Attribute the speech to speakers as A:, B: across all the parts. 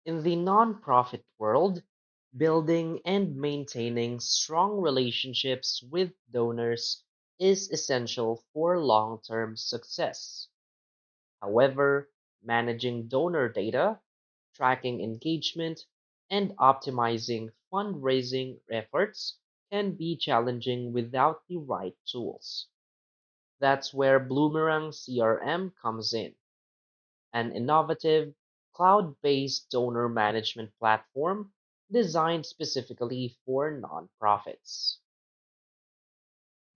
A: In the nonprofit world, building and maintaining strong relationships with donors is essential for long-term success. However, managing donor data, tracking engagement, and optimizing fundraising efforts can be challenging without the right tools. That's where Bloomerang CRM comes in, an innovative, cloud-based donor management platform designed specifically for nonprofits.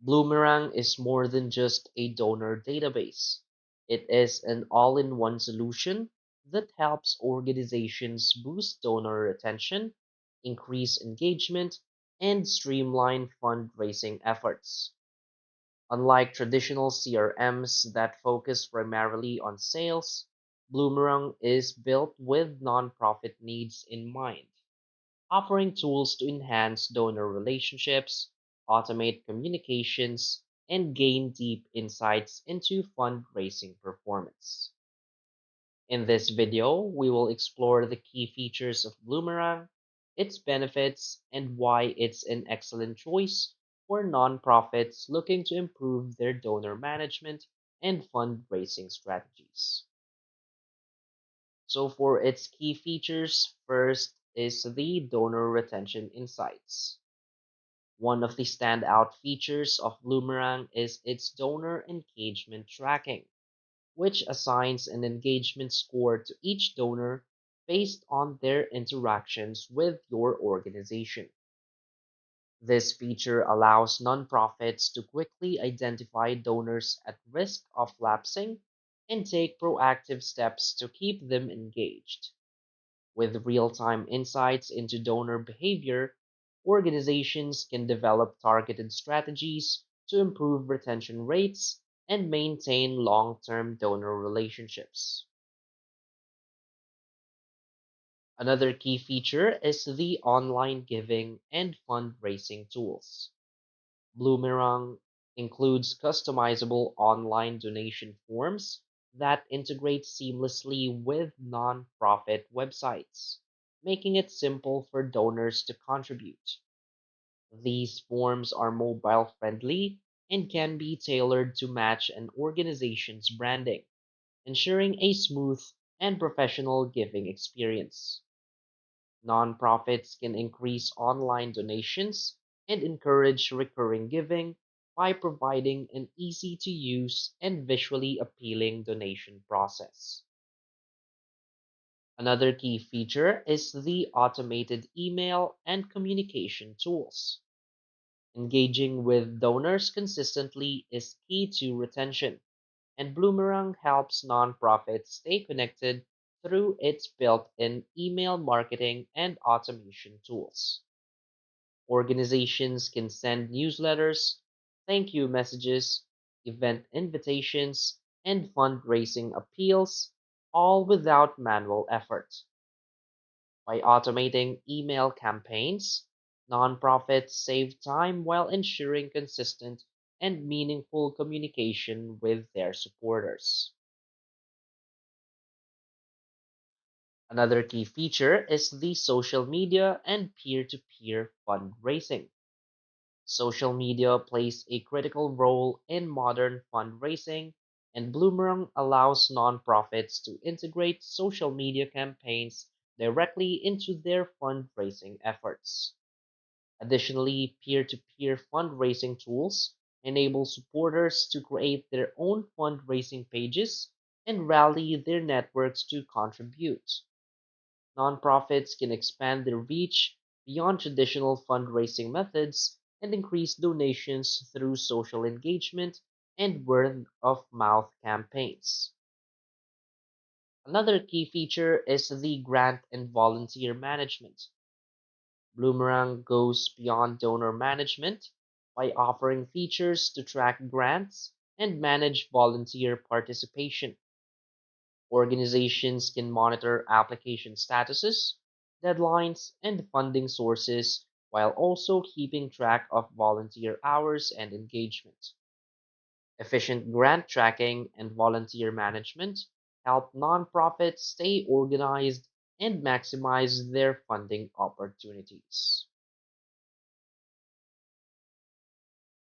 A: Bloomerang is more than just a donor database. It is an all-in-one solution that helps organizations boost donor retention, increase engagement, and streamline fundraising efforts. Unlike traditional CRMs that focus primarily on sales, Bloomerang is built with nonprofit needs in mind, offering tools to enhance donor relationships, automate communications, and gain deep insights into fundraising performance. In this video, we will explore the key features of Bloomerang, its benefits, and why it's an excellent choice for nonprofits looking to improve their donor management and fundraising strategies. So for its key features, first is the donor retention insights. One of the standout features of Bloomerang is its donor engagement tracking, which assigns an engagement score to each donor based on their interactions with your organization. This feature allows nonprofits to quickly identify donors at risk of lapsing and take proactive steps to keep them engaged. With real-time insights into donor behavior, organizations can develop targeted strategies to improve retention rates and maintain long-term donor relationships. Another key feature is the online giving and fundraising tools. Bloomerang includes customizable online donation forms that integrate seamlessly with nonprofit websites, making it simple for donors to contribute. These forms are mobile friendly and can be tailored to match an organization's branding, ensuring a smooth and professional giving experience. Nonprofits can increase online donations and encourage recurring giving by providing an easy to use and visually appealing donation process. Another key feature is the automated email and communication tools. Engaging with donors consistently is key to retention, and Bloomerang helps nonprofits stay connected through its built-in email marketing and automation tools. Organizations can send newsletters, thank you messages, event invitations, and fundraising appeals, all without manual effort. By automating email campaigns, nonprofits save time while ensuring consistent and meaningful communication with their supporters. Another key feature is the social media and peer to peer fundraising. Social media plays a critical role in modern fundraising, and Bloomerang allows nonprofits to integrate social media campaigns directly into their fundraising efforts. Additionally, peer to peer fundraising tools enable supporters to create their own fundraising pages and rally their networks to contribute. Nonprofits can expand their reach beyond traditional fundraising methods and increase donations through social engagement and word of mouth campaigns. Another key feature is the grant and volunteer management. Bloomerang goes beyond donor management by offering features to track grants and manage volunteer participation. Organizations can monitor application statuses, deadlines, and funding sources while also keeping track of volunteer hours and engagement. Efficient grant tracking and volunteer management help nonprofits stay organized and maximize their funding opportunities.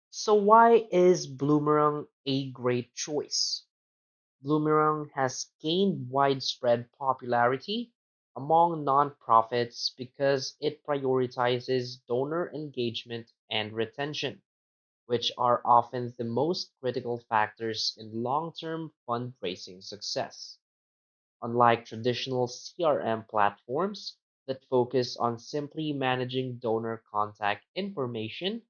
A: So, why is Bloomerang a great choice? Bloomerang has gained widespread popularity among nonprofits because it prioritizes donor engagement and retention, which are often the most critical factors in long term fundraising success. Unlike traditional CRM platforms that focus on simply managing donor contact information,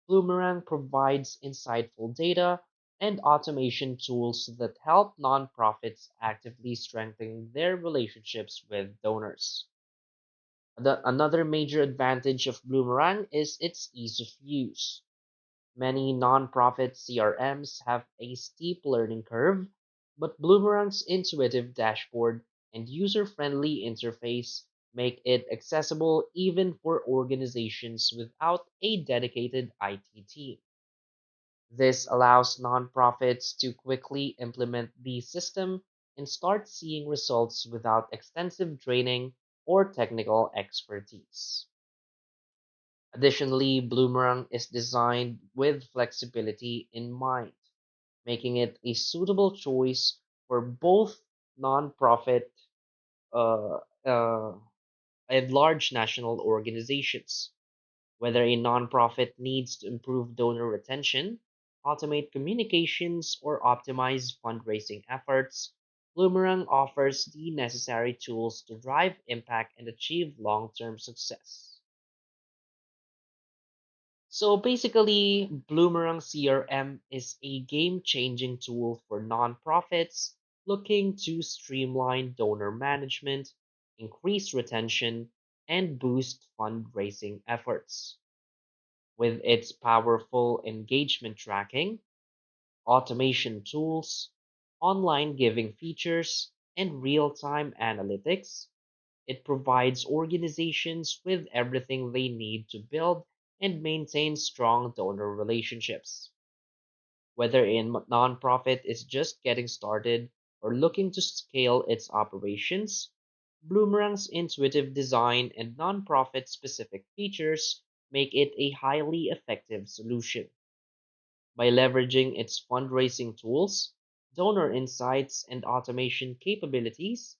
A: Bloomerang provides insightful data and automation tools that help nonprofits actively strengthen their relationships with donors. Another major advantage of Bloomerang is its ease of use. Many nonprofit CRMs have a steep learning curve, but Bloomerang's intuitive dashboard and user friendly interface make it accessible even for organizations without a dedicated IT team. This allows nonprofits to quickly implement the system and start seeing results without extensive training or technical expertise. Additionally, Bloomerang is designed with flexibility in mind, making it a suitable choice for both nonprofit uh, uh, and large national organizations. Whether a nonprofit needs to improve donor retention, automate communications, or optimize fundraising efforts, Bloomerang offers the necessary tools to drive impact and achieve long term success. So basically, Bloomerang CRM is a game changing tool for nonprofits looking to streamline donor management, increase retention, and boost fundraising efforts. With its powerful engagement tracking, automation tools, online giving features, and real time analytics, it provides organizations with everything they need to build and maintain strong donor relationships. Whether a nonprofit is just getting started or looking to scale its operations, Bloomerang's intuitive design and nonprofit specific features make it a highly effective solution. By leveraging its fundraising tools, donor insights, and automation capabilities,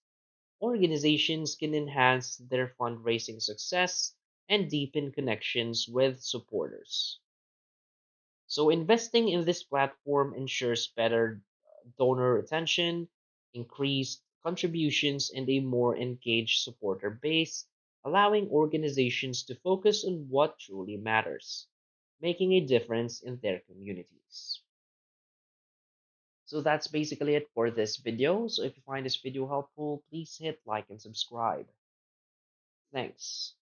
A: organizations can enhance their fundraising success and deepen connections with supporters. So, investing in this platform ensures better donor retention, increased contributions, and a more engaged supporter base, allowing organizations to focus on what truly matters, making a difference in their communities. So that's basically it for this video. So if you find this video helpful, please hit like and subscribe. Thanks.